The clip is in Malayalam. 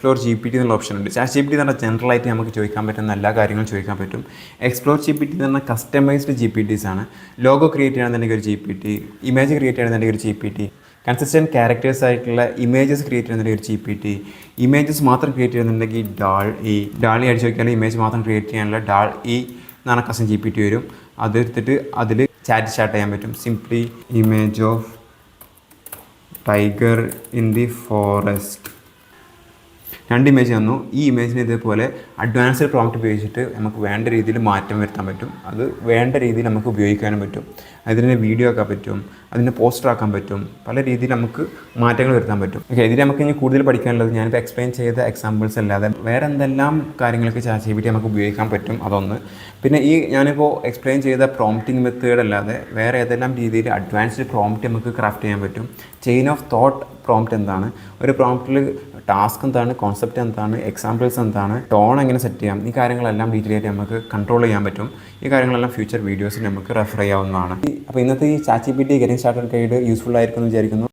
എക്സ്പ്ലോർ ജി പി ടി എന്നുള്ള ഓപ്ഷൻ ഉണ്ട്. ചാറ്റ് ജി പി ടി എന്ന് പറഞ്ഞാൽ ജനറലായിട്ട് നമുക്ക് ചോദിക്കാൻ പറ്റുന്ന എല്ലാ കാര്യങ്ങളും ചോദിക്കാൻ പറ്റും. എക്സ്പ്ലോർ ജി പി ടി എന്ന് പറഞ്ഞാൽ കസ്റ്റമൈസ്ഡ് ജി പി ടീസ് ആണ്. ലോഗോ ക്രിയേറ്റ് ചെയ്യണമെന്നുണ്ടെങ്കിൽ ഒരു G P T, image create ചെയ്യണമെന്നുണ്ടെങ്കിൽ ഒരു G P T, consistent characters ആയിട്ടുള്ള ഇമേജസ് ക്രിയേറ്റ് ചെയ്യുന്നുണ്ടെങ്കിൽ ഒരു ജി പി ടി, ഇമേജസ് മാത്രം ക്രിയേറ്റ് ചെയ്യുന്നുണ്ടെങ്കിൽ ഡാൾ അടിച്ച് നോക്കിയാൽ ഇമേജ് മാത്രം ക്രിയേറ്റ് ചെയ്യാനുള്ള ഡാൾ എന്ന് പറഞ്ഞ കസ്റ്റം ജി പി ടി വരും. അതെടുത്തിട്ട് അതിൽ ചാറ്റ് സ്റ്റാർട്ട് ചെയ്യാൻ പറ്റും. Simply image of tiger in the forest, 2 image തന്നു. ഈ ഇമേജിന് ഇതേപോലെ അഡ്വാൻസ്ഡ് പ്രോംപ്റ്റ് ഉപയോഗിച്ചിട്ട് നമുക്ക് വേണ്ട രീതിയിൽ മാറ്റം വരുത്താൻ പറ്റും. അത് വേണ്ട രീതിയിൽ നമുക്ക് ഉപയോഗിക്കാനും പറ്റും. അതിനെ വീഡിയോ ആക്കാൻ പറ്റും, അതിനെ പോസ്റ്റർ ആക്കാൻ പറ്റും, പല രീതിയിൽ നമുക്ക് മാറ്റങ്ങൾ വരുത്താൻ പറ്റും. ഓക്കെ, ഇതിൽ നമുക്ക് ഇനി കൂടുതൽ പഠിക്കാനുള്ളത് ഞാനിപ്പോൾ എക്സ്പ്ലെയിൻ ചെയ്ത എക്സാമ്പിൾസ് അല്ലാതെ വേറെ എന്തെല്ലാം കാര്യങ്ങൾക്ക് ചാറ്റ് ജി പി ടി നമുക്ക് ഉപയോഗിക്കാൻ പറ്റും അതൊന്ന്. പിന്നെ ഈ ഞാനിപ്പോൾ എക്സ്പ്ലെയിൻ ചെയ്ത പ്രോംപ്റ്റിംഗ് മെത്തേഡ് അല്ലാതെ വേറെ ഏതെല്ലാം രീതിയിൽ അഡ്വാൻസ്ഡ് പ്രോംപ്റ്റ് നമുക്ക് ക്രാഫ്റ്റ് ചെയ്യാൻ പറ്റും. ചെയിൻ ഓഫ് തോട്ട് പ്രോംപ്റ്റ് എന്താണ്, ഒരു പ്രോംപ്റ്റിൽ ടാസ്ക് എന്താണ്, കോൺസെപ്റ്റ് എന്താണ്, എക്സാമ്പിൾസ് എന്താണ്, ടോൺ എങ്ങനെ സെറ്റ് ചെയ്യാം, ഈ കാര്യങ്ങളെല്ലാം ഡീറ്റെയിൽ ആയിട്ട് നമുക്ക് കൺട്രോൾ ചെയ്യാൻ പറ്റും. ഈ കാര്യങ്ങളെല്ലാം ഫ്യൂച്ചർ വീഡിയോസിൽ നമുക്ക് റെഫർ ചെയ്യാവുന്നതാണ്. അപ്പോൾ ഇന്നത്തെ ഈ chat G P T getting started guide useful ആയിരിക്കുമെന്ന് വിചാരിക്കുന്നു.